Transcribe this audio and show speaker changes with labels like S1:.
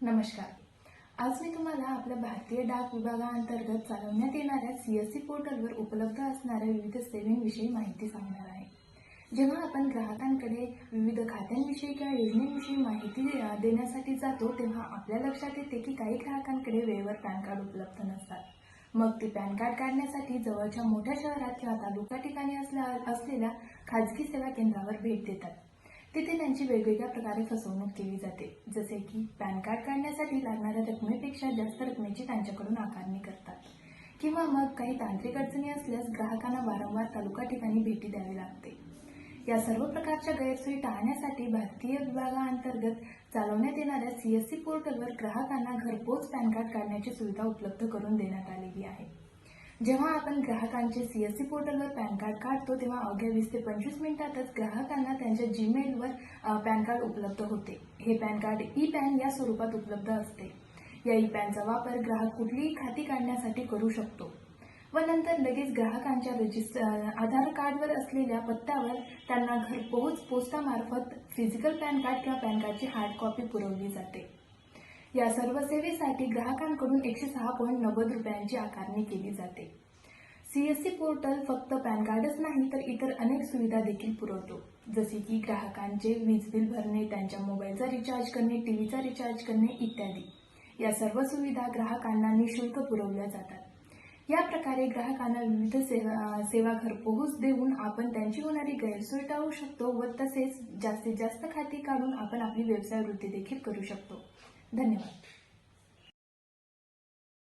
S1: नमस्कार. आज मी तुम्हाला आपल्या भारतीय डाक विभागाअंतर्गत चालवण्यात येणाऱ्या CSC पोर्टलवर उपलब्ध असणाऱ्या विविध सेवांविषयी माहिती सांगणार आहे. जेव्हा आपण ग्राहकांकडे विविध खात्यांविषयी किंवा योजनेविषयी माहिती देण्यासाठी जातो, तेव्हा आपल्या लक्षात येते की काही ग्राहकांकडे वेळेवर पॅन कार्ड उपलब्ध नसतात. मग ते पॅन कार्ड काढण्यासाठी जवळच्या मोठ्या शहरात किंवा तालुका ठिकाणी असलेल्या खाजगी सेवा केंद्रावर भेट देतात. तिथे त्यांची वेगवेगळ्या प्रकारे फसवणूक केली जाते, जसे की पॅन कार्ड काढण्यासाठी लागणाऱ्या रकमेपेक्षा जास्त रकमेची त्यांच्याकडून आकारणी करतात किंवा मग काही तांत्रिक अडचणी असल्यास ग्राहकांना वारंवार तालुका ठिकाणी भेटी द्यावी लागते. या सर्व प्रकारच्या गैरसोयी टाळण्यासाठी भारतीय विभागाअंतर्गत चालवण्यात येणाऱ्या CSC पोर्टलवर ग्राहकांना घरपोच पॅन कार्ड काढण्याची सुविधा उपलब्ध करून देण्यात आलेली आहे. जेव्हा आपण ग्राहकांचे CSC पोर्टलवर पॅन कार्ड काढतो, तेव्हा अवघ्या 20 ते 25 मिनिटातच ग्राहकांना त्यांच्या Gmailवर पॅन कार्ड उपलब्ध होते. हे पॅन कार्ड ई-पॅन या स्वरूपात उपलब्ध असते. या ई-पॅनचा वापर ग्राहक कुठलीही खाती काढण्यासाठी करू शकतो व नंतर लगेच ग्राहकांच्या आधार कार्डवर असलेल्या पत्त्यावर त्यांना घरपोच पोस्टामार्फत फिजिकल पॅन कार्ड किंवा पॅन कार्डची हार्ड कॉपी पुरवली जाते. या सर्व सेवेसाठी ग्राहकांकडून 106.90 रुपयांची आकारणी केली जाते. CSC पोर्टल फक्त पॅन कार्डच नाही तर इतर अनेक सुविधा देखील पुरवतो, जसे की ग्राहकांचे वीज बिल भरणे, त्यांच्या मोबाईलचा रिचार्ज करणे, टीव्हीचा रिचार्ज करणे इत्यादी. या सर्व सुविधा ग्राहकांना निःशुल्क पुरवल्या जातात. या प्रकारे ग्राहकांना विविध सेवा घरपोच देऊन आपण त्यांची होणारी गैरसोय टाळू शकतो व तसेच जास्तीत जास्त खाती काढून आपण आपली व्यवसाय वृद्धी देखील करू शकतो. धन्यवाद.